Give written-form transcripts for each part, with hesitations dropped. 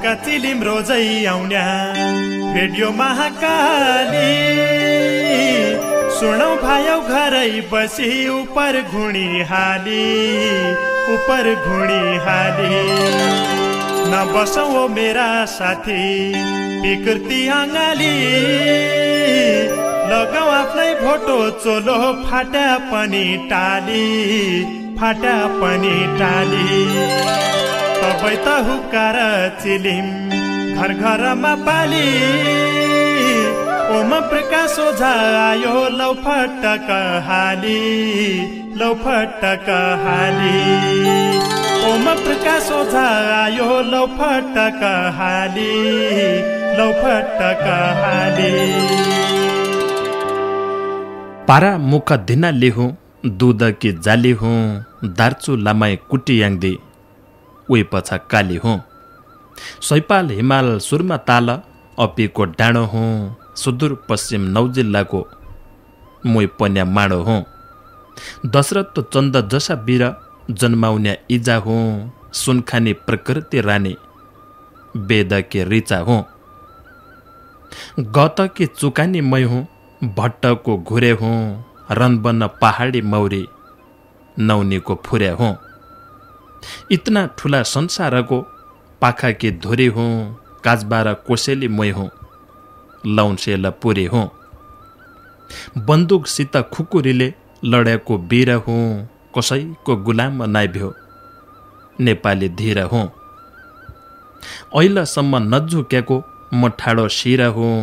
हुक्का Chilima रोजै आउन्या radio Mahakali सुनौ भायौ घरै बसी उपर घुणी हाली नबसौ मेरा साथी विकृति अङ्गाली लगाऊ आफ्नै भोटो चोलो फाटा पनि टाली तबै त हुक्का र चिलिम घर घरमा पाली ओम प्रकाश ओझा आयो लौ फटक हाली ओम प्रकाश ओझा आयो लौ फटक हाली पारा मुख धिना लिहु दूध की जाली हूँ दार्चु लामाई कुटी याङ्दी उही पछा काली हूँ सैपाल हिमाल सुरमा ताल अपिको डाँडो हूँ सुदूर पश्चिम 9 जिल्लाको मुई पन्या माडो हूँ दशरथ चन्द जसा वीर जन्माउन्या इजा हूँ सुनखानी प्रकृति रानी वेद के ऋचा हूँ गत के चुकानी मै हूँ भट्ट को घुरे हूँ रनबन पहाडी मौरी नौनी को फुरे हूँ इतना ठुला संसारको पाखा के धुरी हूँ काजबार कोसेली मै हूँ लौनसेल पुरी हूँ बन्दुक सित खुकुरीले लडेको वीर हूँ कसैको गुलाम नाइभ्यो नेपाली धीर हूँ अहिलेसम्म नझुकेको म ठाडो शिर हूँ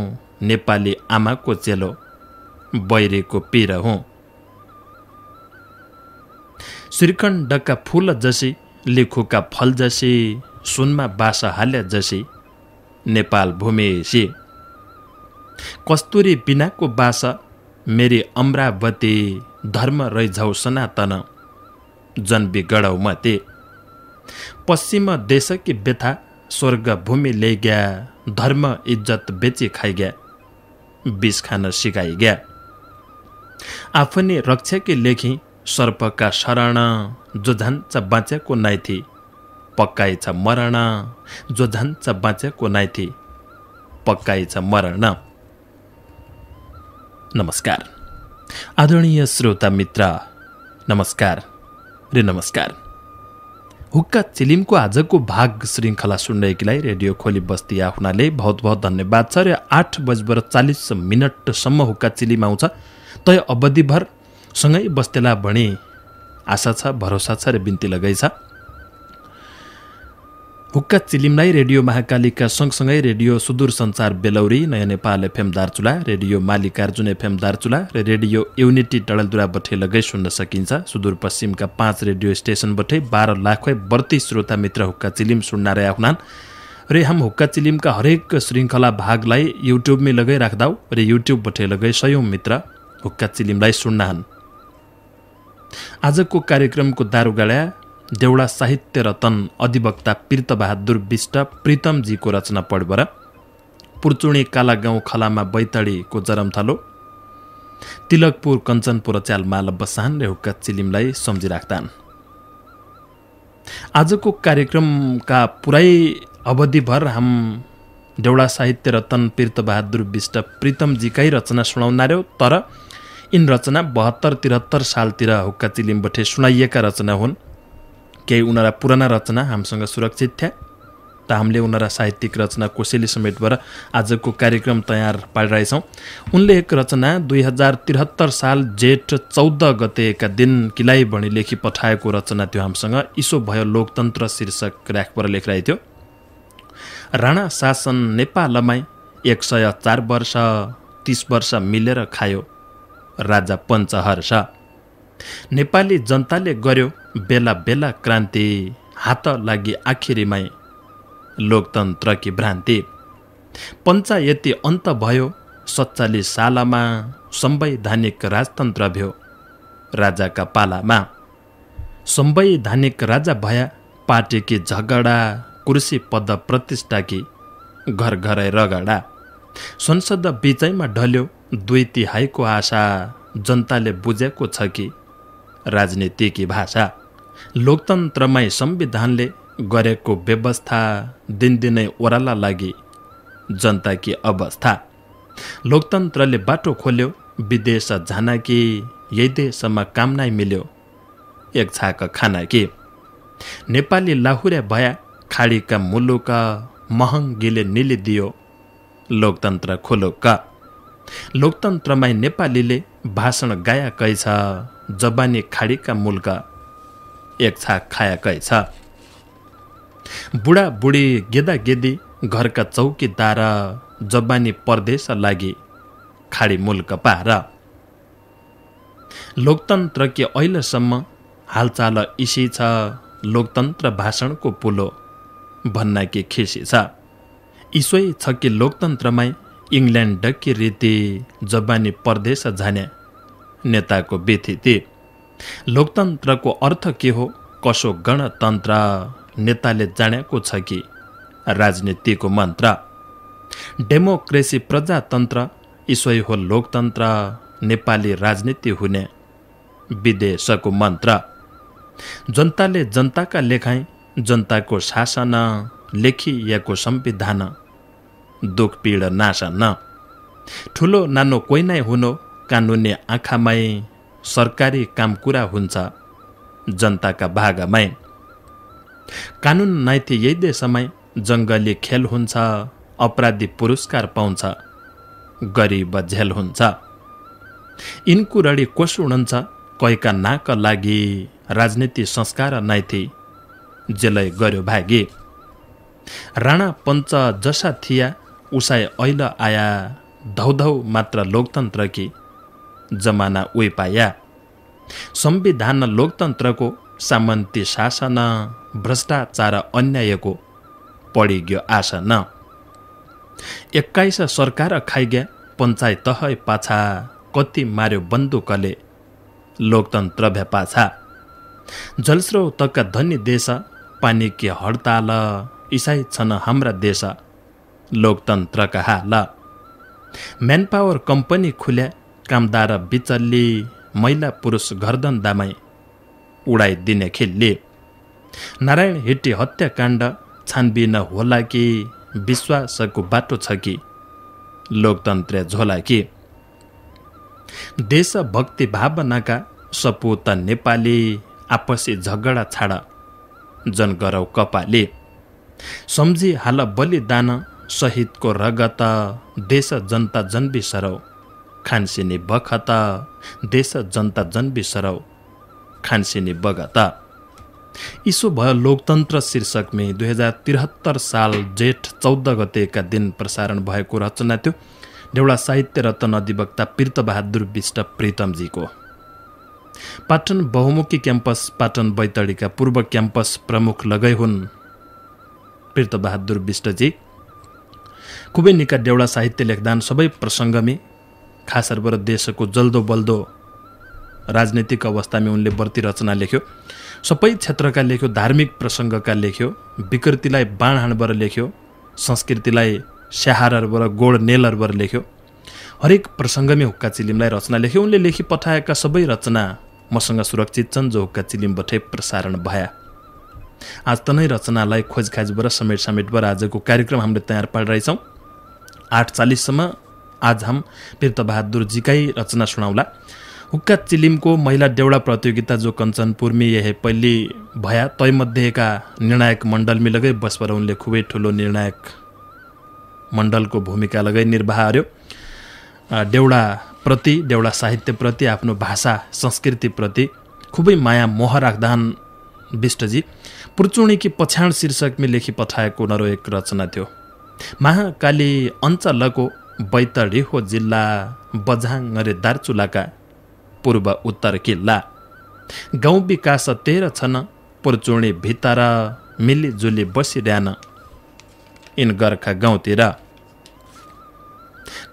नेपाली आमाको चेलो बैरीको पीर हूँ श्रीखण्डका फूल जसी लेखुका फल जसी सुनमा बास हाल्या जसी नेपाल भूमिसी कस्तुरी बिनाको बास मेरी अमरावती धर्म रैझौ सनातन जन्बी गढौ मते पश्चिम देशकी व्यथा स्वर्ग भूमि ल्याइग्या धर्म इज्जत बेची खाइग्या विष खान सिकाइग्या आफनी रक्षाकी लेखी सर्पका शरण जो जान्छ बाँचेको नाइथी पक्काइछ मरण जो जान्छ बाँचेको नाइथी पक्काइछ मरण। नमस्कार आदरणीय श्रोता मित्र, नमस्कार रे नमस्कार। हुक्का चिलिमको आजको भाग श्रृङ्खला सुन्नेकीलाई रेडियो खोली बस्ती आफ्नाले बहुत बहुत धन्यवाद छ। र 8:40 हुक्का चिलिम आउँछ तय अवधिभर सँगै बस्तेला भनी आशा छ, भरोसा छ र बिन्ती लगाइ छ। हुक्का चिलिमलाई रेडियो महाकालीका सँगसँगै रेडियो सुदूर सञ्चार बेलौरी, नयाँ Nepal FM Darchula, radio Mallikarjun FM Darchula र रेडियो युनिटी डडेलधुरा बठे लगाई सुन्न सकिन्छ। सुदूरपश्चिमका 5 रेडियो स्टेशन बठे 12 लाख बढ्ती श्रोता मित्र हुक्का चिलिम सुन्न रहे हुनान् र हम हुक्का चिलिमका हरेक श्रृङ्खला भागलाई युट्युबमै लगाइ राख्दाउ र युट्युब बठे लगाई सयौं मित्र हुक्का चिलिमलाई सुन्नान्। आजको कार्यक्रमको दारुगाडा देउडा साहित्य रतन अधिवक्ता पीर्तबहादुर विष्ट प्रीतमजीको रचना पढ्बर पुर्चुणी काला गाउँ खलामा बैतडीको जरमथलो तिलकपुर कञ्चनपुर च्यालमाल बसान र हुक्का चिलिमलाई सम्झिराख्दान्। आजको कार्यक्रमका पुरै अवधिभर हम देउडा साहित्य रतन पीर्तबहादुर विष्ट प्रीतमजीकै रचना सुनाउनार्यो, तर यिन रचना 72-73 सालतिर हुक्का चिलिम बठे सुनाइएका रचना हुन्। केही उनीहरा पुराना रचना हामीसँग सुरक्षित थिए त हामीले उनीहरा साहित्यिक रचना कोसेली समेतबाट आजको कार्यक्रम तयार पारिरहेछौँ। उनले एक रचना 2073 साल जेठ 14 गतेका दिन किलाइ भनी लेखी पठाएको रचना थियो हामीसँग। इसो भयो लोकतन्त्र शीर्षक राखपर लेखिरहेको थियो। राणा शासन नेपालमै 104 वर्ष 30 वर्ष मिलेर खायो राजा पञ्चहर्ष। नेपाली जनताले गर्यो बेला बेला क्रान्ति, हात लागि आखिरीमै लोकतन्त्रकी भ्रान्ति। पञ्चायती अन्त भयो 47 सालमा, संवैधानिक राजतन्त्र भयो राजाका पालामा। संवैधानिक राजा भया पार्टीकी झगडा, कुर्सी पद प्रतिष्ठाकी घर घरै रगडा। संसद बिचैमा ढल्यो 2/3 आशा, जनताले बुझेको छ कि राजनीतिकी भाषा। लोकतन्त्रमै संविधानले गरेको व्यवस्था, दिनदिनै ओह्राला लागि जनताकी अवस्था। लोकतन्त्रले बाटो खोल्यो विदेश जाना कि यही देशमा काम नै मिल्यो एक छाक खाना कि। नेपाली लाहुरे भया खाडीका मुलुक महँगीले निलिदियो लोकतन्त्र खोलोक। लोकतन्त्रमै नेपालीले भाषण गायाकै छ जबानी खाडीका मुल्क एक छाक खायाकै छ। बुढाबुढी गेदागेदी घरका चौकीदार जबानी परदेश लागि खाडी मुल्क पार। लोकतन्त्र के अहिलेसम्म हालचाल इसी छ लोकतन्त्र भाषणको पुलो भन्ना कि खिसी छ। इसोै छ कि लोकतन्त्रमै इङ्ल्यान्ड डक्की रीति जबानी परदेश जाने नेताको बिथिति। लोकतन्त्रको अर्थ के हो कसो गणतन्त्र नेताले जानेको छ कि राजनीतिको मन्त्र। डेमोक्रेसी प्रजातन्त्र इसोै हो लोकतन्त्र नेपाली राजनीति हुने विदेशको मन्त्र। जनताले जनताका लेखाइ जनताको शासन लेखिएको संविधान दुख पीड नाशन। ठुलो नानो कोही नै हुनु कानुनी आँखामै सरकारी काम कुरा हुन्छ जनताका भागमै। कानुन नाइथे यही देशमै जङ्गली खेल हुन्छ अपराधी पुरस्कार पाउँछ गरिब झेल हुन्छ। यिनको रडी को सुणन्छ कैका नाक लागि राजनीति संस्कार नाइथे जेलै गर्यो भागी। राणा पञ्च जसा थिया उसाई ऐल आया धौधौ मात्र लोकतन्त्र कि जमाना उही पाया। संविधान लोकतन्त्रको सामन्ती शासन भ्रष्टाचार अन्यायको पडिग्यो आसन। 21 सरकार खाइग्या पञ्चायत तहै पाछा कति मार्यो बन्दुकले लोकतन्त्र भ्या पाछा। जलस्रोतका धनी देश पानी के हडताल इसाई छन् हाम्रा देश लोकतन्त्रका हाल। म्यान पावर कम्पनी खुल्या कामदार बिचल्ली महिला पुरुष घरधन्दामै उडाइदिने खिल्ली। नारायण हिट्टी हत्याकाण्ड छानबिन होला कि विश्वासको बाटो छ कि लोकतन्त्र झोला कि। देशभक्ति भावनाका सपूत नेपाली आपसी झगडा छाड जनगरौ कपाली। सम्झी हाल बलिदान शहीदको रगत देश जनता जनबिसरौ खानसिनी बखत देश जनता जनबिसरौ खानसिनी बगत। इसो भयो लोकतन्त्र शीर्षकमै 2073 साल जेठ 14 गतेका दिन प्रसारण भएको रचना थियो देउडा साहित्य रत्न अधिवक्ता पीर्तबहादुर बिष्ट प्रीतमजीको। पाटन बहुमुखी क्याम्पस पाटन बैतडीका पूर्व क्याम्पस प्रमुख लगै हुन् पीर्तबहादुर बिष्टजी। खुबै निका देउडा साहित्य लेखदान सबै प्रसङ्गमै खास गरेर देशको जल्दो बल्दो राजनीतिक अवस्थामा उनले बढ्ती रचना लेख्यो। सबै क्षेत्रका लेख्यो, धार्मिक प्रसङ्गका लेख्यो, विकृतिलाई बाण हाणबाट लेख्यो, संस्कृतिलाई स्याहारबाट गोड नेलरबाट लेख्यो। हरेक प्रसङ्गमै हुक्का चिलिमलाई रचना लेख्यो। उनले लेखी पठाएका सबै रचना मसँग सुरक्षित छन् जो हुक्का चिलिमबाटै प्रसारण भया। आज तनै रचनालाई खोजखाजबाट समेटबाट आजको कार्यक्रम हामीले तयार पारिरहेछौँ। 8:40सम्म आज हम पीर्तबहादुरजीकै रचना सुनाउला। हुक्का चिलिमको महिला देउडा प्रतियोगिता जो कञ्चनपुरमी यहे पहिली भया तैमध्येका निर्णायक मण्डलमी लगै बसपर उनले खुबै ठुलो निर्णायक मण्डलको भूमिका लगै निर्वाह गर्यो। देउडा प्रति, देउडा साहित्यप्रति, आफ्नो भाषा संस्कृतिप्रति खुबै माया मोह राख्दान बिष्टजी। पुर्चुणीकी पछ्याण शीर्षकमा लेखी पठाएको उनीहरू एक रचना थियो। महाकाली अञ्चलको बैतडी हो जिल्ला बझाङ रे दार्चुलाका पूर्व उत्तर किल्ला। गाउँ विकास 13 छन् पुर्चुणी भित्र मिलिजुली बसिरहन इन गर्खा गाउँतिर।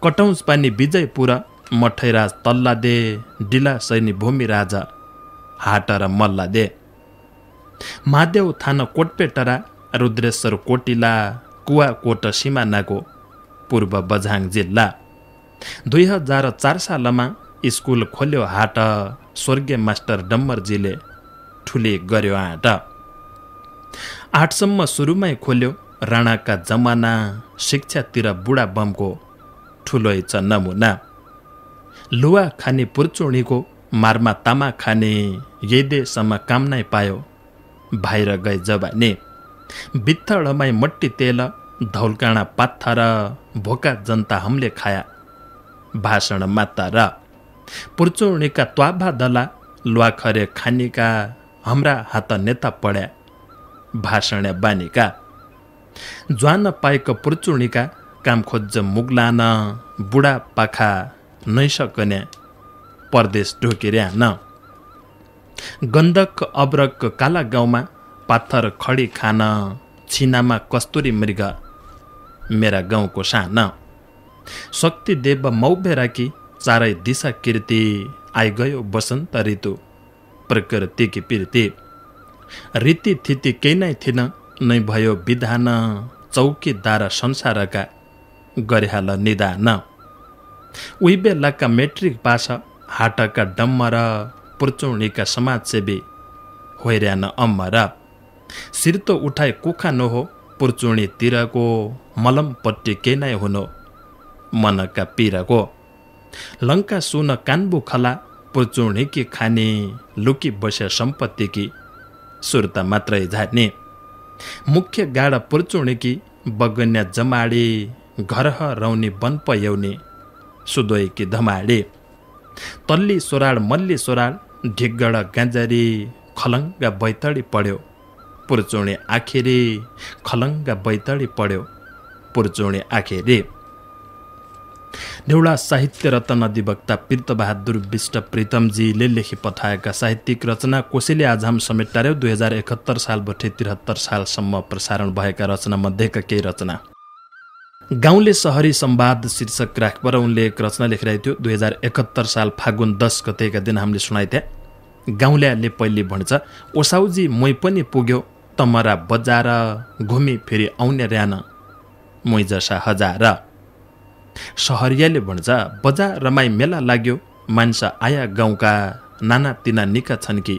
कटौँच पानी विजयपुर मठैराज तल्लादे डिला सैनी भूमि राजा हाट र मल्लादे। महादेव थान कोटपेटरा रुद्रेश्वर कोटिला कुवा कोट सिमानाको पूर्व बझाङ जिल्ला। 2004 सालमा स्कुल खोल्यो हाट स्वर्गीय मास्टर डम्बरजीले ठुली गर्यो आँट। 8 सम्म सुरुमै खोल्यो राणाका जमाना शिक्षातिर बुढा बमको ठुलो छ नमुना लुवा खाने पुर्चुणीको मारमा तामा खाने यदेसम्म काम नै पायो भाइर गए जवानी बित्थडमाई मट्टी तेल धौलकाँडा पात्थर भोका जनता हमले खाया भाषण माता र पुर्चुणीका त्वाभा दला लुवाखरे खानीका हाम्रा हात नेता पड्या भाषण बानीका ज्वान पाएको पुर्चुणीका काम खोज्ज मुगलान बुढा पाखा नैसकने परदेश ढोकिर्या न गण्डक अब्रक काला गाउँमा पात्थर खडी खान छिनामा कस्तुरी मृग मेरा गाउँको सान शक्तिदेव मौबेराकी चारै दिशा कीर्ति आइगयो वसन्त ऋतु प्रकृतिकी पिर्ती रीति थिति केही नै थिन नै भयो विधान चौकीदार संसारका गरिहाल निदान उही बेलाका मेट्रिक पास हाटका डम्मर पुर्चुणीका समाजसेवी होइर्यान अम्मर सिर्तो उठाए कुखा नहो पुर्चुणीतिरको मलमपट्टि केही नै हुनो मनका पिरको लङ्का सुन कानबु खला पुर्चुणीकी खाने लुकी बसे सम्पत्तिकी सुर्ता मात्रै झार्ने मुख्य गाडा पुर्चुणीकी बगन्या जमाडी घरह रौनी वन पयाउने सुदोयकी धमाडी तल्ली सोराड मल्ली सोराड ढिगड गाँजारी खलङ्गा बैतडी पढ्यो पुर्चुणी आखिरी खलङ्गा बैतडी पढ्यो पुर्चुणी आखिरी देउडा साहित्य रत्न अधिवक्ता पीर्तबहादुर विष्ट प्रीतमजीले लेखी पठाएका साहित्यिक रचना कोसेली आज हम समेट्टार्यो 2071 सालबाट 73 सालसम्म प्रसारण भएका रचना मध्येका केही रचना गाउँले सहरी संवाद शीर्षक राखबर उनले एक रचना लेखिरहेको थियो 2071 साल फागुन 10 गतेका दिन हामीले सुनाइथे गाउँलेले पहिले भन्छ ओसाउजी मै पनि पुग्यो तमरा बजार घुमी फेरि आउने र्यान मै जसा हजार सहरियाले भन्छ बजार रमाई मेला लाग्यो मान्छे आया गाउँका नाना तिना निका छन् कि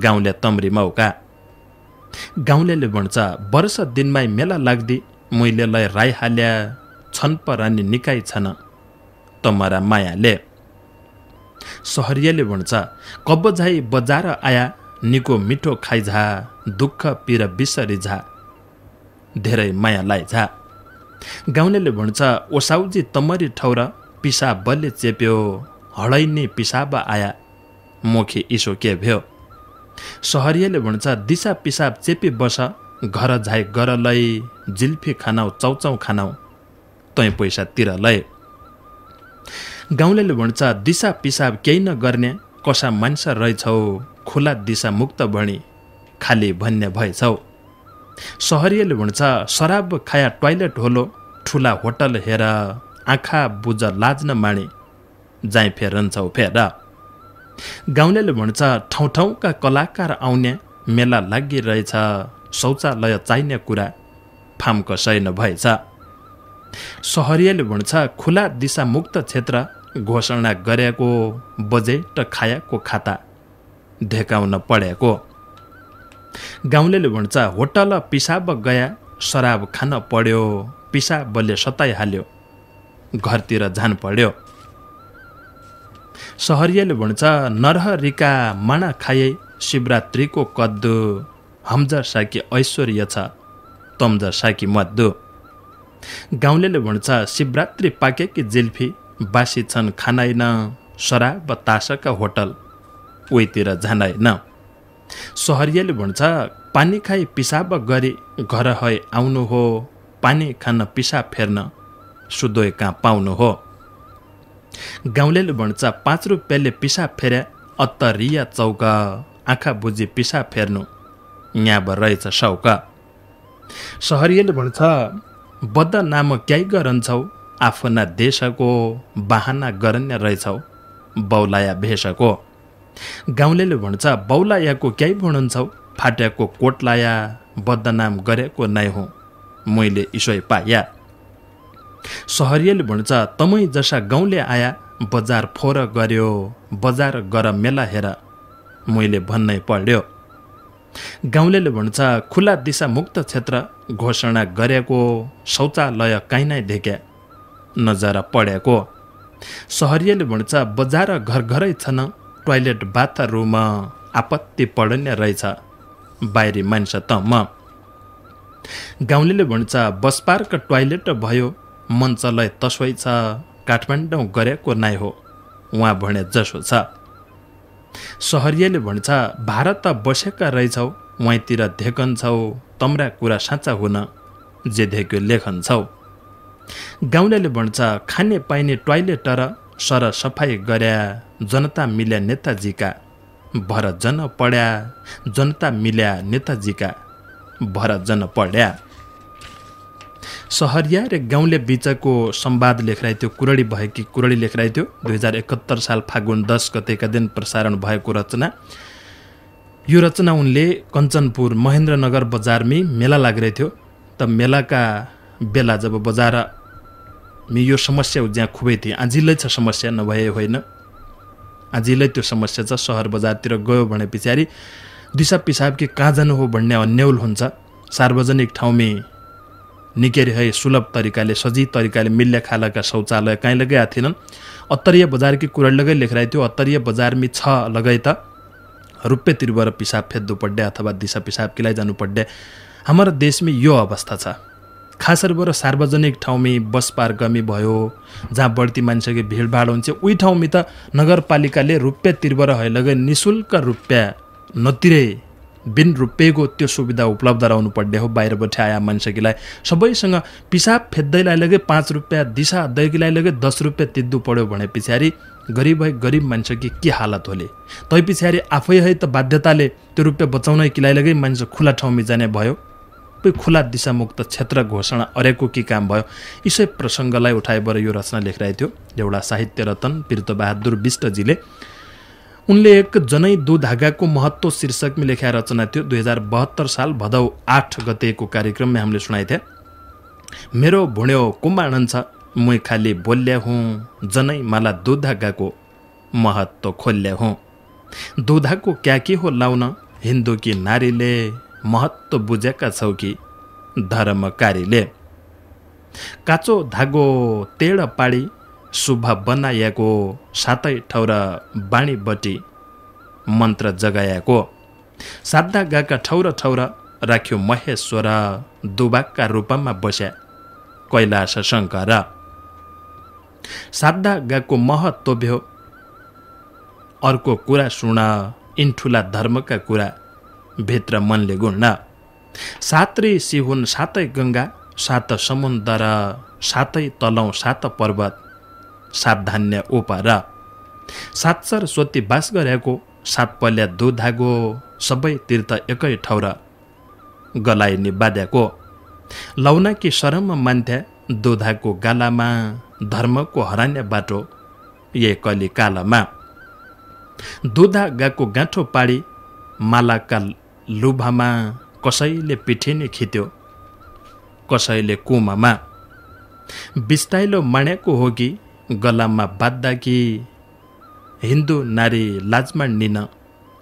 गाउँले तम्री मौका गाउँलेले भन्छ वर्ष दिनमै मेला लाग्दी मैलेलाई राई हाल्या छन् परानी निकाई छन् तमरा मायाले सहरियाले भन्छ कब झाइ बजार आया निको मिठो खाइझा दुःख पिर बिसरी झा धेरै मायालाई झा गाउँलेले भन्छ ओसाउजी तमरी ठौर पिसाब बलले चेप्यो हडैनी पिसाब आया मोखी इसो के भ्यो सहरियाले भन्छ दिशा पिसाब चेपी बस घर झाइ गरलै जिल्फी खानाउ चौचौ खानाउ तै पैसा तिर लै गाउँलेले भन्छ दिशा पिसाब केही नगर्ने कसा मान्छे रहेछौ खुला दिशा मुक्त भणी खाली भन्ने भएछौ सहरियाले भन्छ शराब खाया टोयलेट होलो ठुला होटल हेर आँखा बुझ लाज नमाणी जाई फेरन्छौ फेर गाउँलेले भन्छ ठाउँ ठाउँका कलाकार आउने मेला लागिरहेछ शौचालय चाहिने कुरा फामको सैन भएछ सहरियाले भन्छ खुला दिशा मुक्त क्षेत्र घोषणा गरेको बजेट खायाको खाता धेकाउन पढेको गाउँलेले भन्छ होटल पिसाब गया शराब खान पढ्यो पिसाबले सताइहाल्यो घरतिर जान पढ्यो सहरियाले भन्छ नरहरिका माना खाए शिवरात्रिको कद्दु हमजर साकी ऐश्वर्य छ तमजर साकी मद्दु गाउँलेले भन्छ शिवरात्रि पाकेकी जिल्फी बासी छन् खानाइन शराब तासका होटल उहीतिर जाँदैन सहरियाले भन्छ पानी खाई पिसाब गरी घर है आउनु हो पानी खान पिसाब फेर्न सुदोय कहाँ पाउनु हो गाउँलेले भन्छ 5 रुपियाँले पिसाब फेर्या अत्तरिया चौक आँखा बुझी पिसाब फेर्नु यहाँ रहेछ सौक सहरियाले भन्छ बदनाम क्याइ गरन्छौ आफ्ना देशको बहाना गरन्या रहेछौ बौलाया भेषको गाउँलेले भन्छ बौलायाको क्याइ भुणन्छौ फाट्याको कोटलाया बदनाम गरेको नै हो मैले इसोय पाया सहरियाले भन्छ तमै जसा गाउँले आया बजार फोर गर्यो बजार गर मेला हेर मैले भन्नै पढ्यो गाउँलेले भन्छ खुला दिशा मुक्त क्षेत्र घोषणा गरेको शौचालय काहीँ नै देख्या नजर पढेको। सहरियाले भन्छ बजार घर घरै छन् टोयलेट बाथरुम आपत्ति पढ्ने रहेछ बाहिरी मान्छे त म। गाउँलेले भन्छ बस पार्क टोयलेट भयो मञ्चलय तसै छ काठमाडौँ गरेको नाइ हो उहाँ भने जसो छ। सहरियाले भन्छ भारत बसेका रहेछौ वहीँतिर धेकन्छौ तम्रा कुरा साँचा हुन जे धेक्यो लेखन्छौ। गाउँलेले भन्छ खाने पाइने टोयलेट र सरसफाई गर्या जनता मिल्या नेताजीका भर जन पढ्या जनता मिल्या नेताजीका भर जन पढ्या। सहरिया र गाउँले बीचको संवाद लेखिरहेको थियो कुरडी भएकी कुरडी लेखिरहेको थियो 2071 साल फागुन 10 गतेका दिन प्रसारण भएको रचना। यो रचना उनले कञ्चनपुर महेन्द्रनगर बजारमी मेला लागिरहेको थियो त मेलाका बेला जब बजारमा यो समस्या जहाँ खुबै थिए आजिलै छ समस्या नभए होइन आजिलै त्यो समस्या छ। सहर बजारतिर गयो भने पछाडि दिशा पिसाब कि कहाँ जानु हो भन्ने अन्यौल हुन्छ। सार्वजनिक ठाउँमा निकेरी है सुलभ तरिकाले सजिलो तरिकाले मिल्ने खालका शौचालय कहीँ लगाएका थिएनन्। अत्तरीय बजारकी कुरा लगै लेखिरहेको थियो अत्तरीय बजारमी छ लगै त रुप्पे तिरबर पिसाब फेद्दु पड्डे अथवा दिशा पिसाब किलाई जानु पड्डे। हाम्रो देशमा यो अवस्था छ। खास गरेर सार्वजनिक ठाउँमी बस पार्कमी भयो जहाँ बढ्ती मान्छेको भिडभाड हुन्छ उही ठाउँमी त नगरपालिकाले रुप्पे तिरबर है लगै निशुल्क रुपियाँ नतिरै बिन रुपियाँको त्यो सुविधा उपलब्ध रहनु पर्ने हो। बाहिरबाट आया मान्छेलाई सबैसँग पिसाब फेद्दैलाई लगे 5 रुपियाँ दिशा दैकीलाई लगे 10 रुपियाँ तिद्दु पर्यो भने पछाडि गरीब मान्छे कि के हालत होले। तै पछाडि आफै है त बाध्यताले त्यो रुपियाँ बचाउनै किलाई लगे मान्छे खुला ठाउँमा जाने भयो। खुला दिशामुक्त क्षेत्र घोषणा अरेको के काम भयो। यसै प्रसङ्गलाई उठाएर यो रचना लेखिरहेको थियो एउटा साहित्य रत्न पीरतबहादुर बिष्टजीले। उनले एक जनै दो धागाको महत्त्व शीर्षकमा लेखेका रचना थियो 2072 साल भदौ 8 गतेको कार्यक्रममा हामीले सुनाइ थिए। मेरो भुण्यो कुम्बाणन छ मुई खाली बोल्या हुँ जनै माला दो धागाको महत्त्व खोल्या हुँ। दो धागो क्या के हो लाउन हिन्दू कि नारीले महत्त्व बुझेका छौ कि धर्मकारीले। काचो धागो तेड पाडी शुभ बनाएको सातै ठौरा बाणी बटी मन्त्र जगाएको। साधा गाका ठौरा ठौरा राख्यो महेश्वर दुबाकका रूपमा बस्या कैलाश शङ्कर। साधा गाको महत्त्व भ्यो अर्को कुरा सुन इन्ठुला धर्मका कुरा भित्र मनले गुण्न। सात्रै सिहुन सातै गङ्गा सात समुद्र सातै तलौँ सात पर्वत सात धान्य ओपर। सात सरस्वती बास गरेको सात पल्या दो धागो सबै तीर्थ एकै ठौर गलाइनी बाँधेको। लौनाकी शरम मान्थ्या दो धागो गालामा धर्मको हरान्य बाटो ये कली कालमा। दो धागाको गाँठो पाडी मालाका लुभामा कसैले पिठिनी खित्यो कसैले कुमामा। बिस्ताइलो मानेको हो कि गलामा बाँध्दा कि हिन्दू नारी लाजमा निन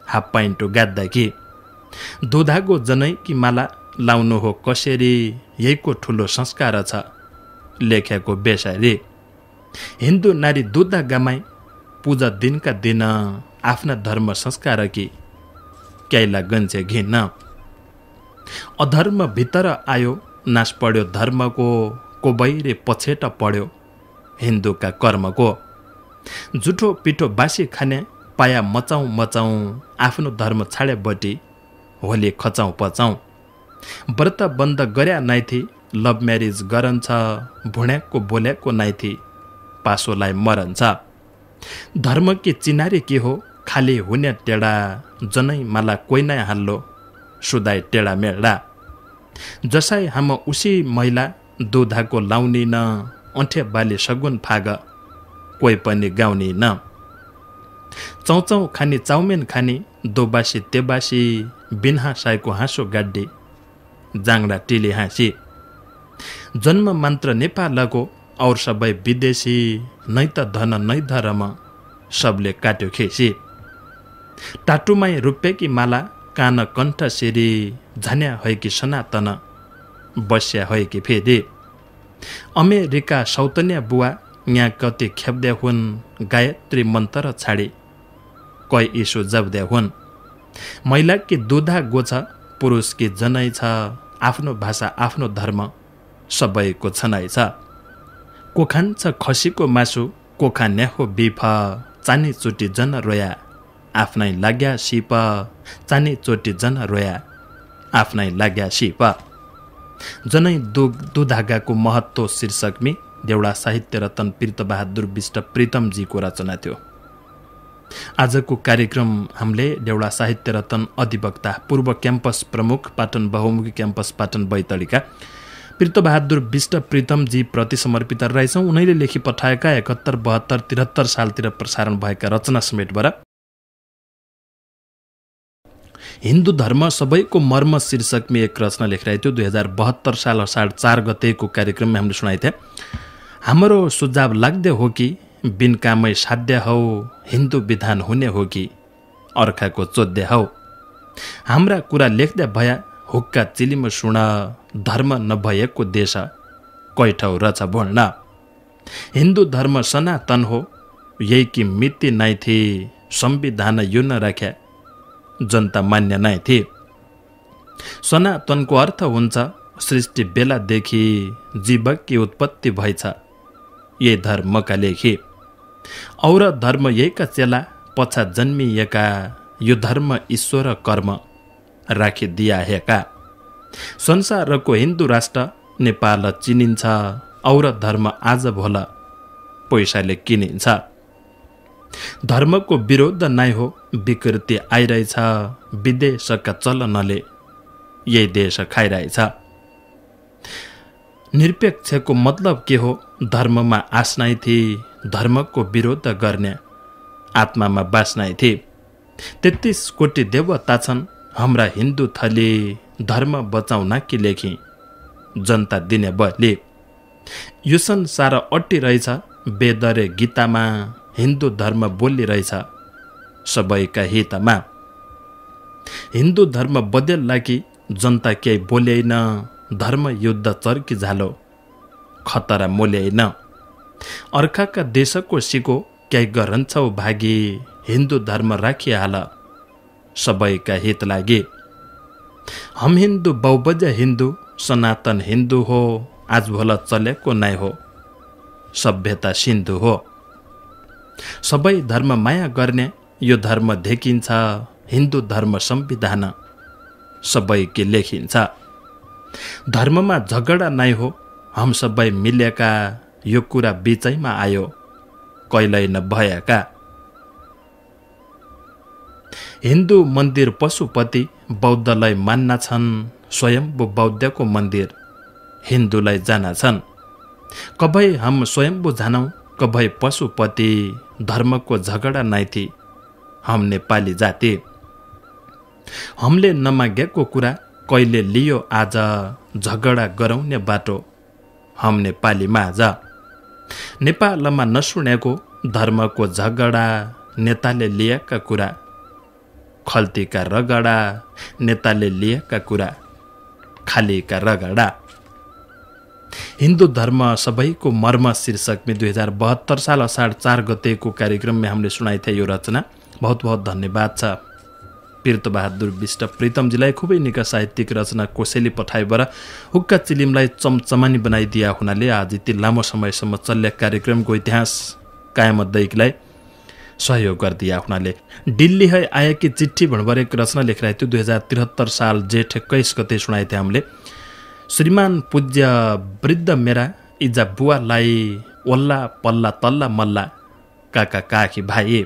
हाफ पाइन्टो गाद्दा कि। दो धागो जनै कि माला लाउनु हो कसरी यहीको ठुलो संस्कार छ लेखेको बेसारी। हिन्दू नारी दो धागामै पूजा दिनका दिन आफ्ना धर्म संस्कार कि क्याइला गन्छे घिन। अधर्म भित्र आयो नाश पढ्यो धर्मको को बहिरे पछेट पढ्यो हिन्दूका कर्मको। जुठो पिठो बासी खाने पाया मचाउँ मचाउँ आफ्नो धर्म छाडे बटी होली खचाउँ पचाउँ। व्रत बन्द गर्या नाइथी लभ म्यारिज गरन्छ भुण्याको बोल्याको नाइथी पासोलाई मरन्छ। धर्म के चिनारी के हो खाली हुने टेडा जनै माला कोही नै हाल्लो सुदाई टेडा मेडा। जसाई हाम उसी महिला दो धागो लाउने न अन्ठे बाली सगुन फाग कोही पनि गाउने न। चौचौ खानी चाउमेन खानी दोबासी तेबासी बिन्हा साईको हाँसो गाड्डी जाङ्डा टिली हाँसी। जन्म मात्र नेपालको और सबै विदेशी नै त धन नै धर्म सबले काट्यो खेसी। टाटुमाई रुप्पेकी माला कान कण्ठ सिरी झन्या है कि सनातन बस्या है कि फेदे अमेरिका सौतन्या बुवा यहाँ कति खेप्द्या हुन् गायत्री मन्त्र छाडी कै इसो जब्द्या हुन् महिला कि दुधा गोछ पुरुष कि जनै छ आफ्नो भाषा आफ्नो धर्म सबैको छनाइ छ को खान्छ खसीको मासु को खान्या हो बिफ चानी चोटी जन रोया आफ्नै लाग्या सिप चानी चोटी जन रोया आफ्नै लाग्या सिप जनै दुधागाको महत्त्व शीर्षकमी देउडा साहित्य रत्न पीर्तबहादुर बिष्ट प्रीतमजीको रचना थियो। आजको कार्यक्रम हामीले देउडा साहित्य रत्न अधिवक्ता पूर्व क्याम्पस प्रमुख पाटन बहुमुखी क्याम्पस पाटन बैतडीका पीर्तबहादुर बिष्ट प्रीतमजी प्रति समर्पित रहेछौँ। उनैले लेखी पठाएका 71, 72, 73 सालतिर प्रसारण भएका रचना समेटबाट हिन्दू धर्म सबैको मर्म शीर्षकमा एक रचना लेखिरहेको थियो। 2072 साल असाढ 4 गतेको कार्यक्रममा हामीले सुनाएको थियौँ। हाम्रो सुझाव लाग्दे हो कि बिन कामै साध्य हौ हिन्दू विधान हुने हो कि अर्काको चोद्य हौ हाम्रा कुरा लेख्दै भया हुक्का चिलिम सुन धर्म नभएको देश कैठौ रछ भोल्न हिन्दू धर्म सनातन हो यही कि मिति नै थी संविधान यो नराख्या जनता मान्य नै थिए सनातनको अर्थ हुन्छ सृष्टि बेलादेखि जीवकी उत्पत्ति भएछ यही धर्मका लेखी और धर्म यहीका चेला पछा जन्मिएका यो धर्म ईश्वर कर्म राखिदिया हेका संसारको हिन्दू राष्ट्र नेपाल चिनिन्छ और धर्म आज भोला पैसाले किनिन्छ धर्मको विरोध नै हो विकृति आइरहेछ विदेशका चलनले यही देश खाइरहेछ निरपेक्षको मतलब के हो धर्ममा आस्नै थिए धर्मको विरोध गर्ने आत्मामा बाँच्नै थिए 33 कोटी देवता छन् हाम्रा हिन्दू थली धर्म बचाउन कि लेखी जनता दिने बदली यो संसार अट्टी रहेछ वेदरे गीतामा हिन्दू धर्म बोलिरहेछ सबैका हितमा हिन्दू धर्म बदल्ला कि जनता केही बोलेन धर्म युद्ध चर्की झालो खतरा मोलेन अर्काका देशको सिको केही गरन्छौ भागी हिन्दू धर्म राखिहाल सबैका हित लागि हम हिन्दू बहुबज हिन्दू सनातन हिन्दू हो आज भोला चलेको नै हो सभ्यता सिन्धु हो सबै धर्म माया गर्ने यो धर्म देखिन्छ हिन्दू धर्म संविधान सबैके लेखिन्छ धर्ममा झगडा नै हो हम सबै मिलेका यो कुरा बिचैमा आयो कहिल्यै नभएका हिन्दू मन्दिर पशुपति बौद्धलाई मान्न छन् स्वयम्भू बौद्धको मन्दिर हिन्दूलाई जाना छन् कभै हम स्वयम्भू जानौँ कभै पशुपति धर्मको झगडा नै थी हम नेपाली जाति हमले नमागेको कुरा कहिले लियो आज झगडा गराउने बाटो हम नेपाली माझ नेपालमा नसुनेको धर्मको झगडा नेताले लिएका कुरा खल्तीका रगडा नेताले लिएका कुरा खालीका रगडा हिन्दू धर्म सबैको मर्म शीर्षकमा 2072 साल असाढ 4 गतेको कार्यक्रममा हामीले सुनाएको थियो यो रचना बहुत बहुत धन्यवाद छ पीर्तबहादुर बिष्ट प्रीतमजीलाई खुबै निका साहित्यिक रचना कोसेली पठाइबाट हुक्का चिलिमलाई चमचमानी बनाइदिया हुनाले आज यति लामो समयसम्म चल्ने कार्यक्रमको इतिहास कायम दैकलाई सहयोग गरिदिया हुनाले दिल्ली है आएकी चिट्ठी भणभर एक रचना लेखिरहेको थियो 2073 साल जेठ 21 गते सुनाएको थियो हामीले श्रीमान पूज्य वृद्ध मेरा इजा बुवालाई ओल्ला पल्ला तल्ला मल्ला काका काकी भाइ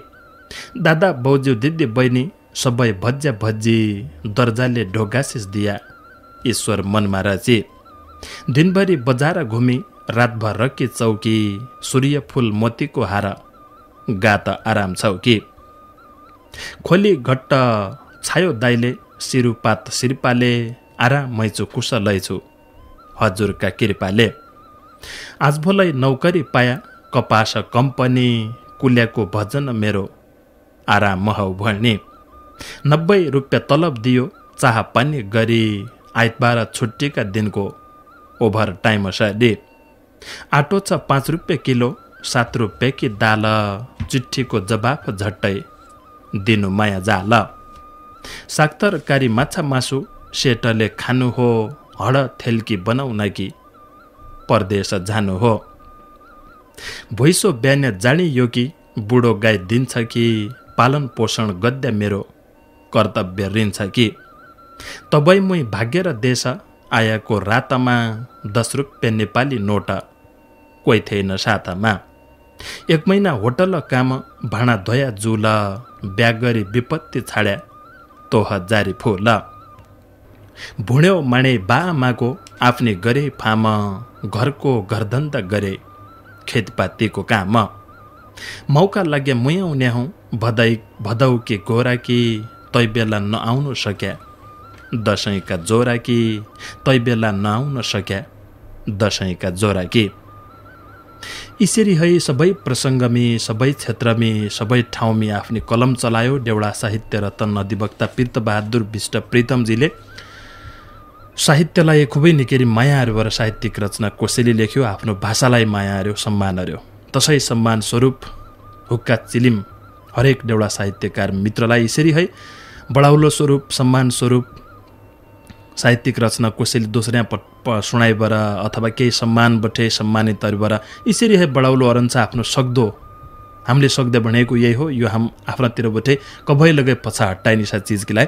दादा बौजू दिदी बहिनी सबै भज्या भज्जी दर्जाले ढोगासिस दिया ईश्वर मनमा रची दिनभरि बजार घुमी रातभर रकी चौकी सूर्य फूल मोतीको हार गात आराम छौकी खोली घट्ट छायो दाइले सिरुपात सिरपाले आराम मैचु कुशलैछु हजुरका कृपाले आज भोलै नौकरी पाया कपास कम्पनी कुल्याको भजन मेरो आराम हौ भन्ने 90 रुपियाँ तलब दियो चाह पानी गरी आइतबार छुट्टीका दिनको ओभर टाइम सडे आटो छ 5 रुपियाँ किलो 7 रुपियाँ कि दाल चिठ्ठीको जवाफ झट्टै दिनु माया जाल साग तरकारी माछा मासु सेटले खानु हो हड थेल्की बनाउन कि परदेश जानु हो भुइसो बिहान जानी यो कि बुढो गाई दिन्छ कि पालन पोषण गद्य मेरो कर्तव्य ऋन्छ कि तबै मुई भाग्य र देश आएको रातमा 10 रुपियाँ नेपाली नोट कोही थिएन साथमा 1 महिना होटल काम भाँडा धोया जुल ब्याग गरी विपत्ति छाड्या तोह जारी फुल भुण्यो माणे बा आमाको आफ्नै गरे फाम घरको घरधन्दा गरे खेतपातीको काम मौका लागे मुई आउने हौ भदौ कि गोरा कि तै बेला नआउनु सक्या दशैंका जोरा कि तै बेला नआउन सक्या दशैंका जोरा कि यसरी है सबै प्रसङ्गमी सबै क्षेत्रमी सबै ठाउँमी आफ्नै कलम चलायो देउडा साहित्य रत्न अधिवक्ता पीर्तबहादुर बिष्ट प्रितमजीले साहित्यलाई खुबै निकै माया गरेर साहित्यिक रचना कोसेली लेख्यो आफ्नो भाषालाई माया गर्यो सम्मान गर्यो तसै सम्मान स्वरूप हुक्का चिलिम हरेक देउडा साहित्यकार मित्रलाई यसरी है बढाउलो स्वरूप सम्मान स्वरूप साहित्यिक रचना कोसेली दोस्रो सुनाइबाट अथवा केही सम्मान बटे सम्मानितहरूबाट यसरी है बढाउलो अरन्छ आफ्नो सक्दो हामीले सक्दो भनेको यही हो यो हम आफ्नातिर बटे कभै लगे पछा हटाइनिसा चिजकीलाई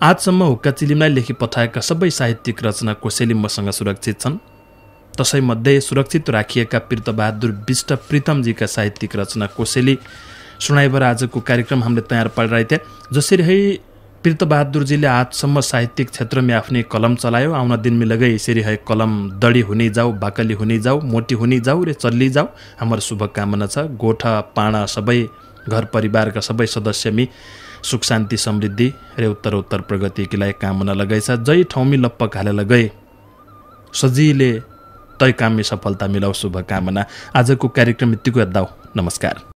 आजसम्म हुक्का चिलिमलाई लेखी पठाएका सबै साहित्यिक रचना कोसेली मसँग सुरक्षित छन् तसैमध्ये सुरक्षित राखिएका पीर्तबहादुर बिष्ट प्रितमजीका साहित्यिक रचना कोसेली सुनाइबाट आजको कार्यक्रम हामीले तयार पारिरहेथे जसरी है पीर्तबहादुरजीले आजसम्म साहित्यिक क्षेत्रमा आफ्नै कलम चलायो आउन दिनमी लगै यसरी है कलम दडी हुने जाऊ बाकली हुने जाऊ मोटी हुने जाऊ रे चल्ली जाऊ हाम्रो शुभकामना छ गोठा पाडा सबै घर परिवारका सबै सदस्यमी सुख शान्ति समृद्धि र उत्तर प्रगतिलाई कामना लगैछ जय ठाउँमी लप्पक हाले लगै सजिले तय काममा सफलता मिलाऊ शुभकामना आजको कार्यक्रम यतिको याद नमस्कार।